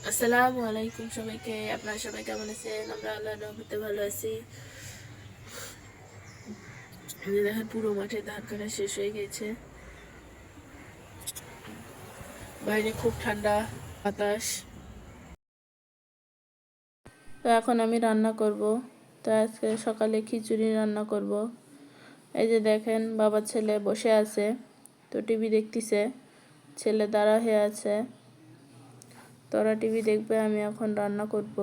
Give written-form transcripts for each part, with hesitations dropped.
আসসালামু আলাইকুম সবাইকে। আপনারা সবাই কেমন আছেন? আমরা আল্লাহর রহমতে ভালো আছি। দেখেন পুরো মাঠে ধান কাটা শেষ হয়ে গেছে। বাইরে খুব ঠান্ডা বাতাস। তো এখন আমি রান্না করব। তো আজকে সকালে খিচুড়ি রান্না করব। এই যে দেখেন বাবা ছেলে বসে আছে, তো টিভি দেখতেছে। ছেলে দাঁড়া হয়ে আছে, তোরা টিভি দেখবে, আমি এখন রান্না করব।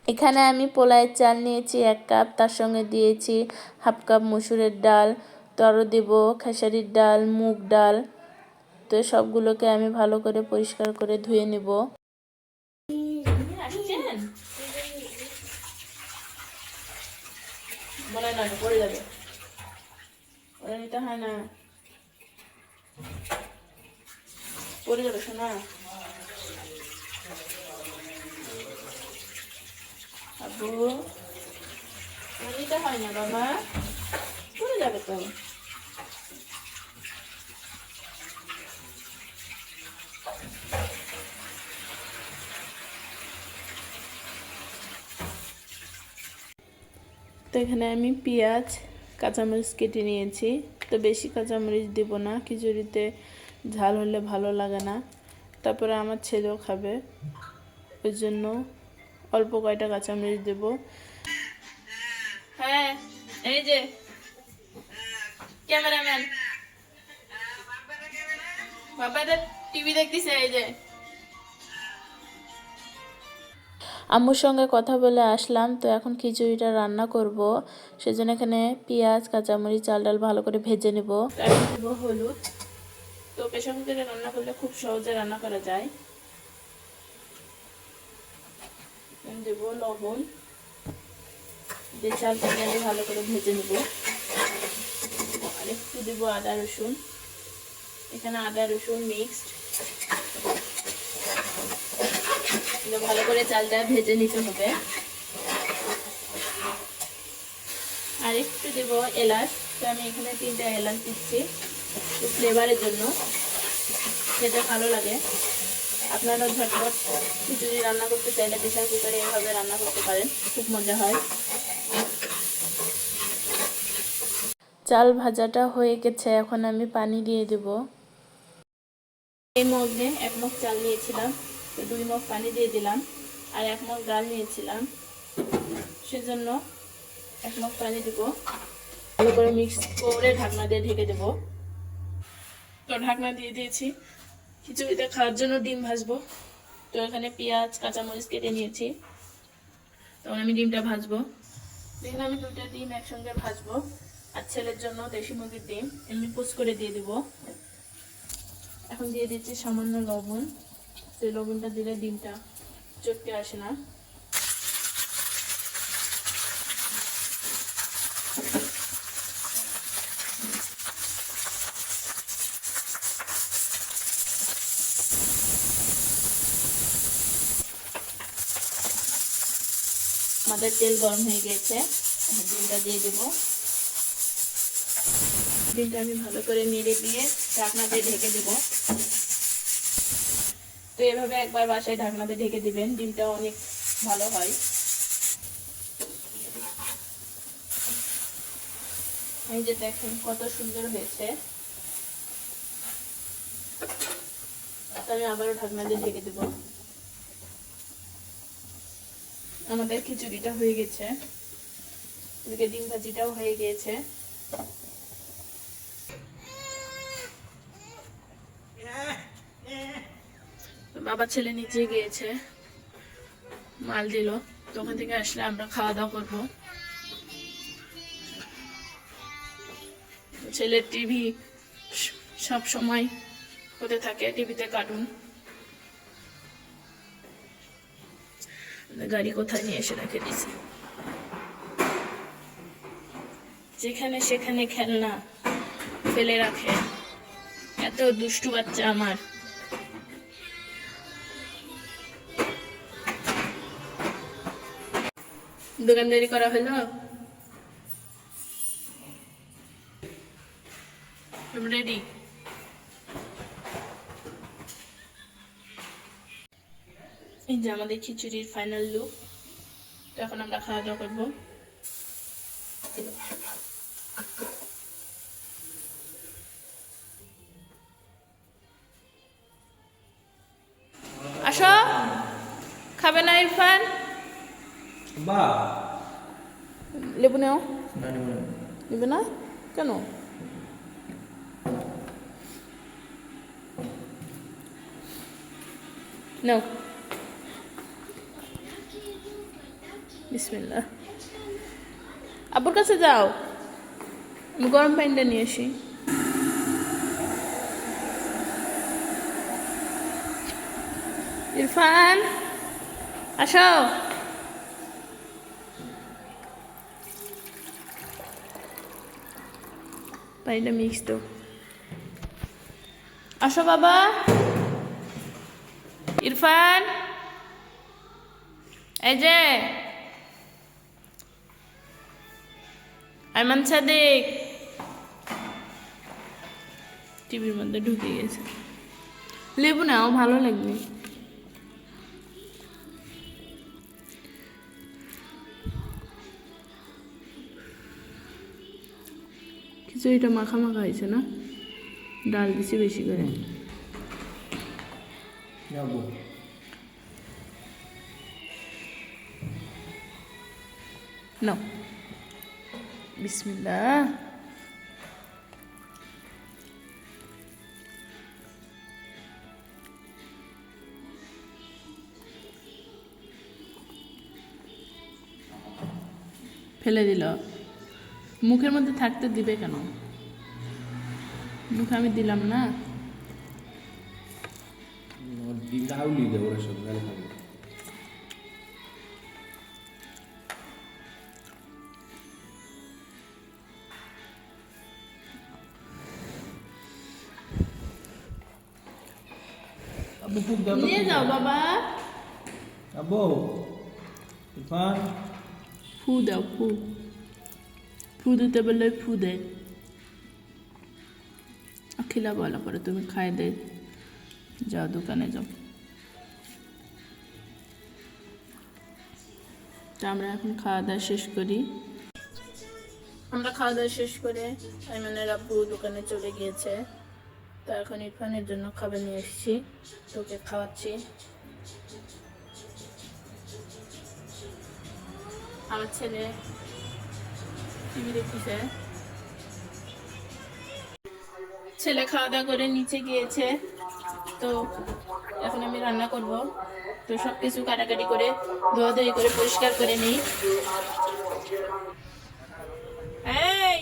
এখানে আমি পোলাওয়ের চাল নিয়েছি 1 কাপ, তার সঙ্গে দিয়েছি হাফ কাপ মসুরের ডাল, তো আরও দেবো খেসারির ডাল, মুগ ডাল। তো সবগুলোকে আমি ভালো করে পরিষ্কার করে ধুয়ে নেব। বলে না পড়ে যাবে, ওরা নিতে হয় না, পড়ে যাবে শোনা। আবু নিতে হয় না বাবা, পড়ে যাবে তো। তো এখানে আমি পেঁয়াজ কাঁচামরিচ কেটে নিয়েছি। তো বেশি কাঁচামরিচ দেব না, খিচুড়িতে ঝাল হলে ভালো লাগে না। তারপরে আমার ছেলেও খাবে, ওই জন্য অল্প কয়টা কাঁচামরিচ দেব। হ্যাঁ, এই যে ক্যামেরাম্যান বাবাটা টিভি দেখতেছে। এই যে আম্মুর সঙ্গে কথা বলে আসলাম, তো এখন খিচুড়িটা রান্না করব। সেজন্য এখানে পেঁয়াজ কাঁচামরিচ চাল ডাল ভালো করে ভেজে নেব। দেব হলুদ। তো প্রেসার কুকারে রান্না করলে খুব সহজে রান্না করা যায়। দেব লবণ, দিয়ে চালটাকে আমি ভালো করে ভেজে নেব। আর একটু দেবো আদা রসুন, এখানে আদা রসুন মিক্সড। ভালো করে চালটা ভেজে নিতে হবে। আর একটু দেবো এলাচ, তো আমি এখানে 3টা এলাচ দিচ্ছি ফ্লেভারের জন্য, খেতে ভালো লাগে। আপনারা ঝটপট খিচুড়ি রান্না করতে চাইলে প্রেসার কুকারে এভাবে রান্না করতে পারেন, খুব মজা হয়। চাল ভাজাটা হয়ে গেছে, এখন আমি পানি দিয়ে দেব। এই মগে 1 মগ চাল নিয়েছিলাম, তো 2 মগ পানি দিয়ে দিলাম। আর 1 মগ ডাল নিয়েছিলাম, সেজন্য 1 মগ পানি দেব। ভালো করে মিক্স করে ঢাকনা দিয়ে ঢেকে দেব। তো ঢাকনা দিয়ে দিয়েছি। খিচুড়িতে খাওয়ার জন্য ডিম ভাজবো। তো এখানে পেঁয়াজ কাঁচামরিচ কেটে নিয়েছি, তখন আমি ডিমটা ভাজবো। এখানে আমি 2টা ডিম একসঙ্গে ভাজবো। আর ছেলের জন্য দেশি মুরগির ডিম এমনি পোস্ট করে দিয়ে দিব। এখন দিয়ে দিচ্ছি সামান্য লবণ, সেই লবণটা দিলে ডিমটা চটকে আসে না। আমাদের তেল গরম হয়ে গেছে, ডিমটা দিয়ে দেবো। ডিমটা আমি ভালো করে নেড়ে দিয়ে ঢাকনা দিয়ে ঢেকে দেবো। তো এভাবে একবার বাসায় ঢাকনা দিয়ে ঢেকে দিবেন, ডিমটা অনেক ভালো হয়। এই যে দেখেন কত সুন্দর হয়েছে। তো আমি আবারও ঢাকনা দিয়ে ঢেকে দেবো। আমাদের খিচুড়িটা হয়ে গেছে, এদিকে ডিম ভাজিটাও হয়ে গিয়েছে। বাবা ছেলে নিচে গিয়েছে, মাল দিল। তো ওখান থেকে আসলে আমরা খাওয়া দাওয়া করবো। ছেলের টিভি সব সময় হতে থাকে, টিভিতে কার্টুন। গাড়ি কোথায় নিয়ে এসে রেখে দিয়েছি, যেখানে সেখানে খেলনা ফেলে রাখে, এত দুষ্টু বাচ্চা আমার। দোকানদারি করা হলো, রেডি। এই যে আমাদের খিচুড়ির ফাইনাল লুক। তো এখন আমরা খাওয়া দাওয়া করবো। আসো, খাবে না ইরফান? লেবু নেও। নেবে না কেন? নাও, বিসমিল্লাহ। আব্বুর কাছে যাও, আমি গরম পানিটা নিয়ে আসি। ইরফান আসো। পানিটা মিক্স তো। আসো বাবা। ইরফান, এই যে আইমান সাদিক টিভির মধ্যে ঢুকে গেছে। লেবু নাও, ভালো লাগবে। খিচুড়িটা মাখা মাখা হয়েছে না? ডাল দিছি বেশি করে। নাও, বিসমিল্লাহ। ফেলে দিল। মুখের মধ্যে থাকতে দিবে কেন? মুখে আমি দিলাম না। নিয়ে যাও বাবা। আব্বু ইরফান ফু দাও, ফু। ফু দিতে বললে ফু দে। খিলা বলা পরে তুমি খাই দে, যাও দোকানে যাও। তা আমরা এখন খাওয়া দাওয়া শেষ করি। আমরা খাওয়া দাওয়া শেষ করে আইমানের আব্বু দোকানে চলে গিয়েছে। তো এখন ইরফানের জন্য খাবার নিয়ে এসেছি, তোকে খাওয়াচ্ছি। আমার ছেলে টিভি দেখতেছে। ছেলে খাওয়া দাওয়া করে নিচে গিয়েছে। তো এখন আমি রান্না করব। তো সব কিছু কাটাকাটি করে ধোয়াধুয়ি করে পরিষ্কার করে নিই। এই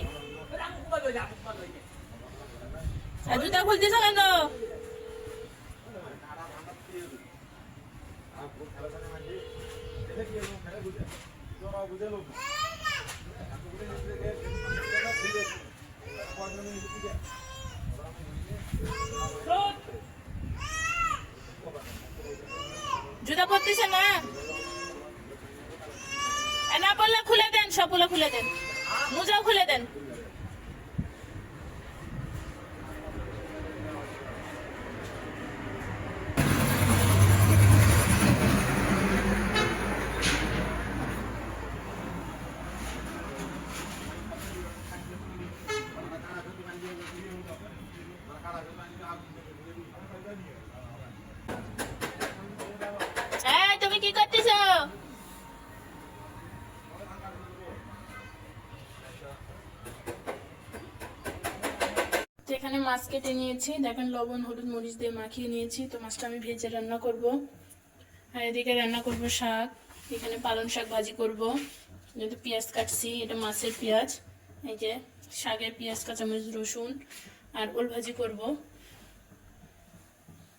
জুতা খুলতেছ কেন? জুতা পরতেছে না? না বললে খুলে দেন, সবগুলো খুলে দেন, মোজাও খুলে দেন। তুমি কি করতেছ? এখানে মাছ কেটে নিয়েছি, দেখেন লবণ হলুদ মরিচ দিয়ে মাখিয়ে নিয়েছি। তো মাছটা আমি ভেজে রান্না করব। আর এদিকে রান্না করব শাক। এখানে পালং শাক ভাজি করব। যেহেতু পেঁয়াজ কাটছি, এটা মাছের পেঁয়াজ। এই যে শাকের পেঁয়াজ, কাঁচামরিচ, রসুন আর ওল ভাজি করব।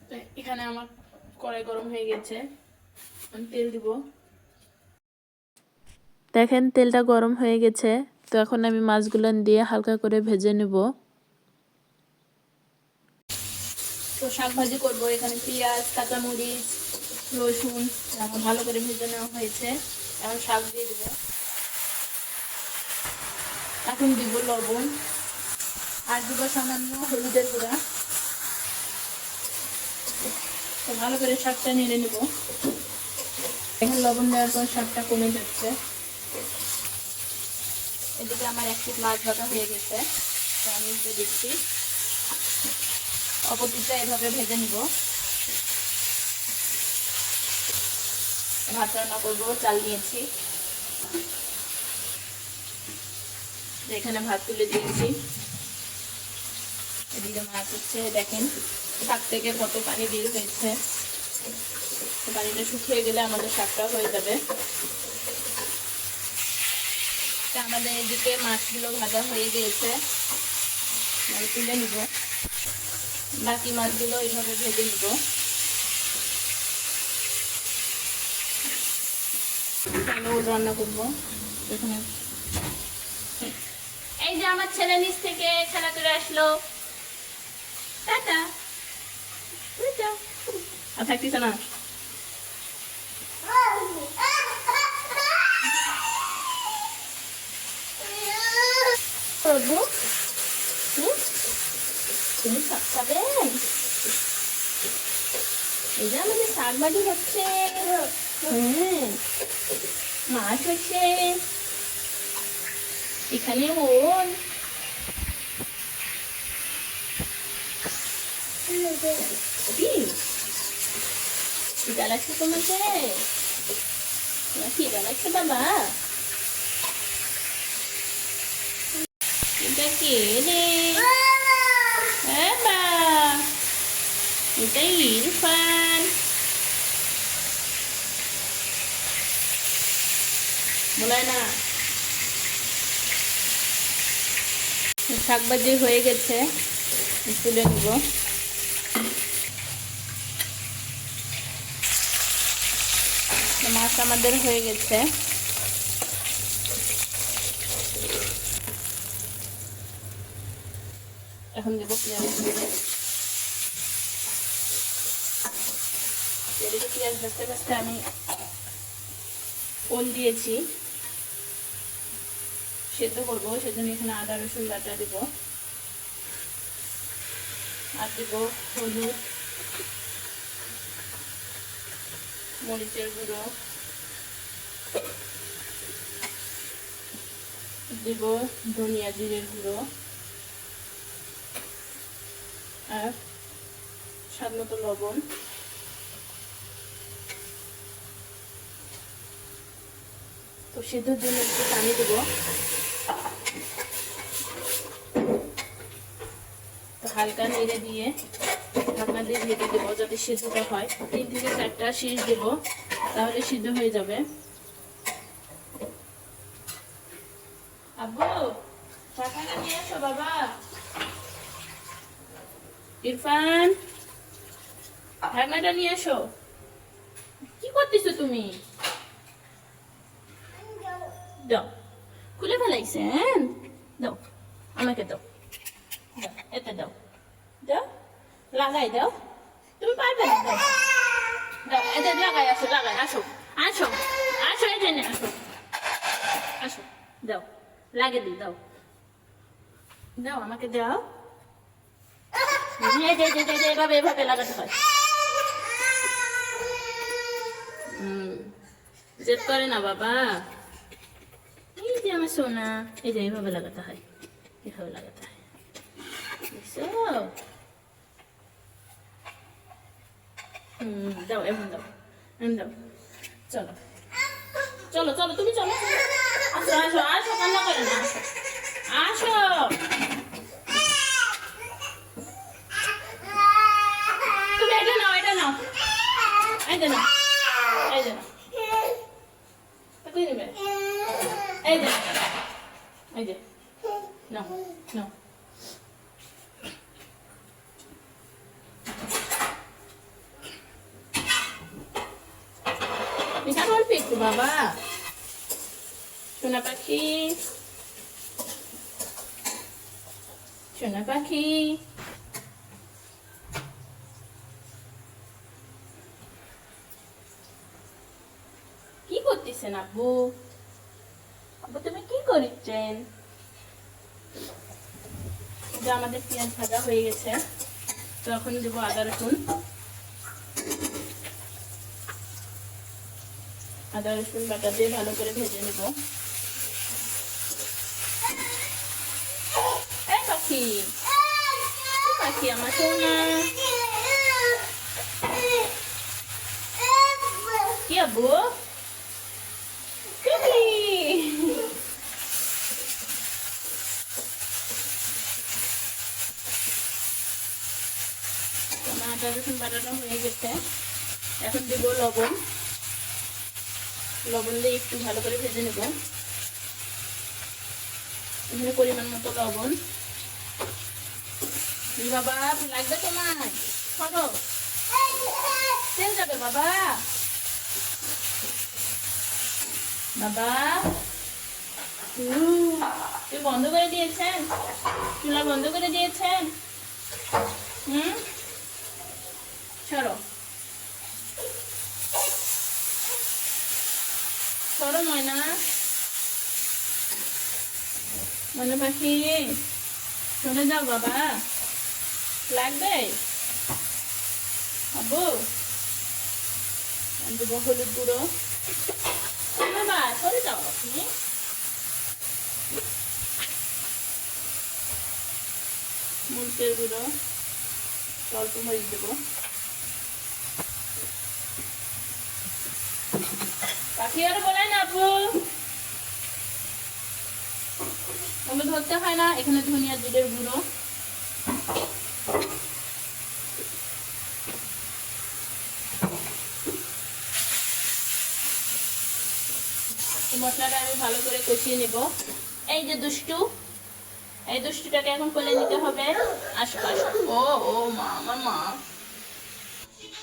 তো এখানে আমার কড়াই গরম হয়ে গেছে, আমি তেল দিব। দেখেন তেলটা গরম হয়ে গেছে। তো এখন আমি মাছগুলো দিয়ে হালকা করে ভেজে নেব। তো শাক ভাজি করবো। এখানে পেঁয়াজ, কাঁচামরিচ, রসুন ভালো করে ভেজে নেওয়া হয়েছে। এখন শাক দিয়ে দেবো। এখন দিব লবণ আর দিব সামান্য হলুদের গুঁড়া। তো ভালো করে শাকটা নেড়ে নেব। এখানে লবণ দেওয়ার পর স্বাদটা কমে যাচ্ছে। এদিকে আমার এক পিস মাছ ভাজা হয়ে গেছে, তো আমি উল্টে দিচ্ছি। অপর পিঠটা এভাবে ভেজে নিব। ভাত রান্না করবো, চাল নিয়েছি, এখানে ভাত তুলে দিয়েছি। এদিকে মাছ হচ্ছে, দেখেন শাক থেকে কত পানি বের হয়েছে। পানিটা শুকিয়ে গেলে আমাদের শাকটা হয়ে যাবে। আমাদের এদিকে মাছগুলো ভাজা হয়ে গিয়েছে, আমি তুলে নিব। বাকি মাছগুলো এইভাবে ভেজে নিব। রান্না করবো এখানে। এই যে আমার ছেলে নিচ থেকে খেলা করে আসলো, টাটা। আর থাকতিস না? তুমি শাক খাবেন? এই যে আমাদের শাক ভাজি হচ্ছে, মাছ হচ্ছে এখানে। হন খিদা লাগছে তোমাকে? খিদা লাগছে বাবা? এটা কে রে? এটা ইরফান। বলায় না। শাক ভাজি হয়ে গেছে, তুলে নিব। মাছ আমাদের হয়ে গেছে। এখন দেবো পেঁয়াজ। পেঁয়াজ ভাজতে ভাজতে আমি ওল দিয়েছি, সেদ্ধ করবো, সেজন্য এখানে আদা রসুন বাটা দিব। আর দিব হলুদ, মরিচের গুঁড়ো, দিব ধনিয়া জিরের গুঁড়ো, আর স্বাদ মতো লবণ। তো সেদ্ধর জন্য একটু পানি দেব। তো হালকা নেড়ে দিয়ে ঢাকনা দিয়ে ঢেকে দেবো যাতে সিদ্ধটা হয়। 3 থেকে 4টা শীষ দেব, তাহলে সিদ্ধ হয়ে যাবে। আব্বু ঢাকনা নিয়ে আসো বাবা। ইরফান ঢাকনাটা নিয়ে আসো। কি করতেছো তুমি? দাও, খুলে ফেলাইছেন। দাও, আমাকে দাও, দাও, এটা দাও, দাও, লাগাই দাও। তুমি পারবে না, দাও, দাও, এটা লাগাই আসো, লাগাই আসো, আসো, আসো, এটা নিয়ে আসো, আসো, দাও, লাগিয়ে দিই, দাও, দাও, আমাকে দাও। এভাবে এভাবে লাগাতে হয়। জেদ করে না বাবা। এই যে আমার সোনা, এই যে এইভাবে লাগাতে হয়, এভাবে লাগাতে হয়। দাও, এখন দাও, এখন দাও। চলো চলো চলো, তুমি চলো, আসো আসো আসো, কান্না করে না, আসো আসো। তুমি এটা নাও, এটা নাও, এই যে নাও, এই যে নাও, নেবে, এই যে, এই যে নাও, নাও। পিঠা অল্প একটু বাবা, সোনা পাখি, সোনা পাখি। কি করতেছেন আব্বু? আব্বু তুমি কি করছেন? যে আমাদের পেঁয়াজ ভাজা হয়ে গেছে, তো এখন দেবো আদা রসুন। আদা রসুন বাটা দিয়ে ভালো করে ভেজে নেব। এই পাখি, পাখি আমার সোনা, কি আব্বু? আদা রসুন বাটাটা হয়ে গেছে, এখন দেব লবণ। লবণ দিয়ে একটু ভালো করে ভেজে নেব। এখানে পরিমাণ মতো লবণ। বাবা লাগবে তোমার, করো তেল যাবে বাবা। বাবা তুই বন্ধ করে দিয়েছেন, চুলা বন্ধ করে দিয়েছেন। সরো সরো ময়না, ময়না পাখি সরে যাও বাবা, লাগবে আব্বু। দেবো হলুদ গুঁড়ো, বাবা সরে যাও আপনি। মরিচের গুঁড়ো অল্প মরিচ দেবো। পাখি আর বলে না আপু, আমি ধরতে হয় না। এখানে ধনিয়া জিরের গুঁড়ো, মশলাটা আমি ভালো করে কষিয়ে নেব। এই যে দুষ্টু, এই দুষ্টুটাকে এখন কোলে নিতে হবে। আসো আসো, ও ও মা, আমার মা।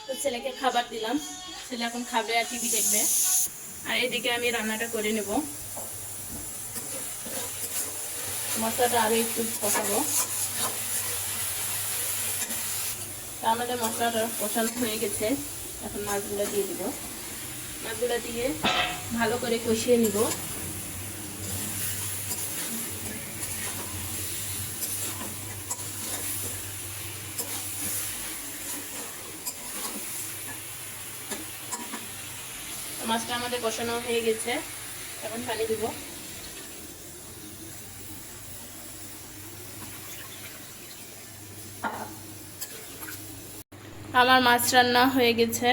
তো ছেলেকে খাবার দিলাম, ছেলে এখন খাবে আর টিভি দেখবে। আর এদিকে আমি রান্নাটা করে নেব। মশলাটা আরো একটু কষাবো। তা আমাদের মশলাটা কষানো হয়ে গেছে, এখন মাছগুলো দিয়ে দিব। মাছগুলো দিয়ে ভালো করে কষিয়ে নিব। মাছটা আমাদের কষানো হয়ে গেছে, এখন পানি দিব। আমার মাছ রান্না হয়ে গেছে,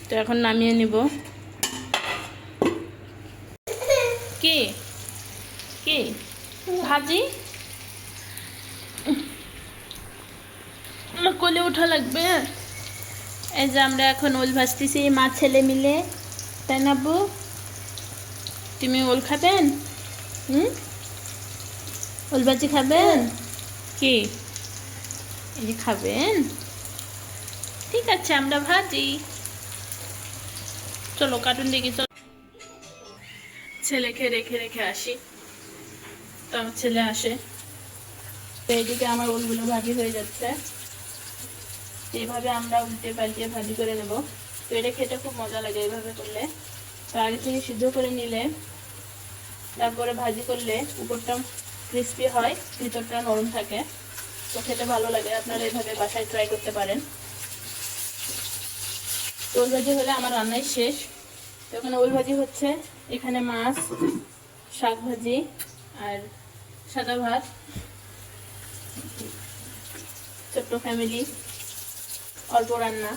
তো এখন নামিয়ে নিব। কি কি ভাজি কোলে উঠা লাগবে। এই যে আমরা এখন ওল ভাজতেছি মা ছেলে মিলে, তাই না আব্বু? তুমি ওল খাবেন? ওল ভাজি খাবেন? কি এই যে খাবেন? ঠিক আছে, আমরা ভাজি। চলো কার্টুন দেখি, চলো। ছেলেকে রেখে রেখে আসি, তো আমার ছেলে আসে। তো এইদিকে আমার ওলগুলো ভাজি হয়ে যাচ্ছে। এইভাবে আমরা উল্টে পাল্টে ভাজি করে নেব। তো এটা খেতে খুব মজা লাগে এইভাবে করলে। তো আগে থেকে সিদ্ধ করে নিলে, তারপরে ভাজি করলে উপরটা ক্রিস্পি হয়, ভিতরটা নরম থাকে। তো খেতে ভালো লাগে। আপনারা এইভাবে বাসায় ট্রাই করতে পারেন। ওল ভাজি হলে আমার রান্নাই শেষ। তো ওখানে ওল ভাজি হচ্ছে, এখানে মাছ, শাক ভাজি আর সাদা ভাত। ছোট্ট ফ্যামিলি, অল্প রান্না।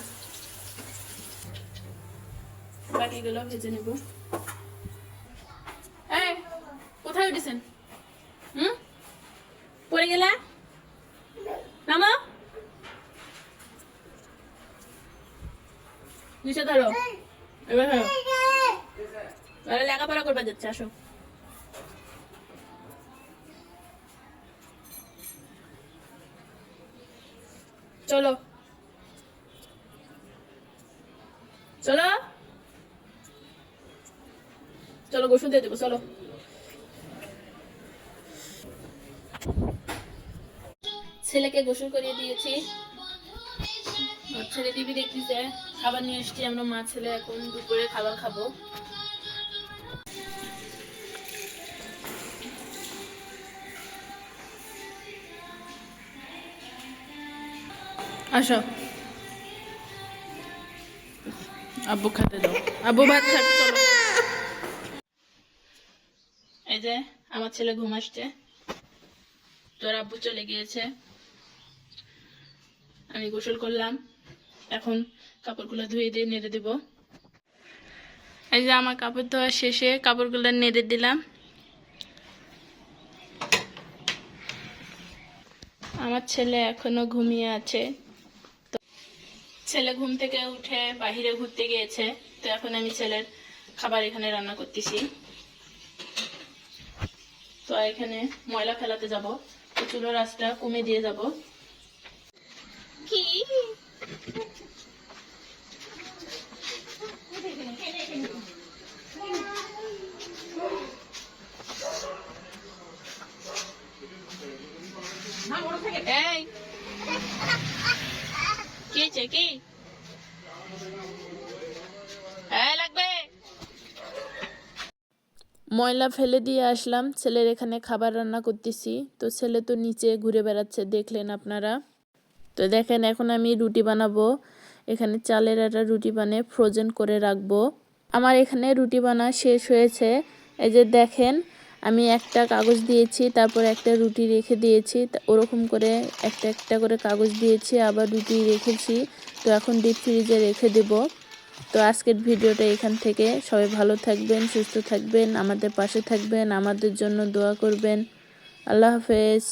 বাকিগুলো ভেজে নেব। এই কোথায় উঠেছেন? পড়ে গেলা? নামো, নিচে ধরো। এবার ধরো, লেখাপড়া করবা যাচ্ছে। আসো, চলো চলো চলো, গোসল দিয়ে দেবো, চলো। ছেলেকে গোসল করিয়ে দিয়েছি, ছেলে টিভি দেখতেছে। খাবার নিয়ে এসছি আমরা মা ছেলে, এখন দুপুরে খাবার খাবো। আসো, আব্বু খেতে দাও, আব্বু ভাত খাবে, চলো। যে আমার ছেলে ঘুম আসছে, তোর আব্বু চলে গিয়েছে, আমি গোসল করলাম, এখন কাপড়গুলো ধুয়ে দিয়ে নেড়ে দেব। এই যে আমার কাপড় ধোয়া শেষে কাপড়গুলো নেড়ে দিলাম। আমার ছেলে এখনো ঘুমিয়ে আছে, তো ছেলে ঘুম থেকে উঠে বাহিরে ঘুরতে গিয়েছে, তো এখন আমি ছেলের খাবার এখানে রান্না করতেছি। তো এখানে ময়লা ফেলাতে যাব, তো চুলোর আঁচটা কমে দিয়ে যাব। কি এই কি হয়েছে কি লাগবে? ময়লা ফেলে দিয়ে আসলাম, ছেলের এখানে খাবার রান্না করতেছি। তো ছেলে তো নিচে ঘুরে বেড়াচ্ছে, দেখলেন আপনারা। তো দেখেন এখন আমি রুটি বানাবো। এখানে চালের একটা রুটি বানিয়ে ফ্রোজেন করে রাখবো। আমার এখানে রুটি বানা শেষ হয়েছে। এই যে দেখেন, আমি একটা কাগজ দিয়েছি, তারপর একটা রুটি রেখে দিয়েছি, ওরকম করে একটা একটা করে কাগজ দিয়েছি, আবার রুটি রেখেছি। তো এখন ডিপ ফ্রিজে রেখে দেব। তো আজকের ভিডিওটা এখান থেকে, সবাই ভালো থাকবেন, সুস্থ থাকবেন, আমাদের পাশে থাকবেন, আমাদের জন্য দোয়া করবেন। আল্লাহ হাফেজ।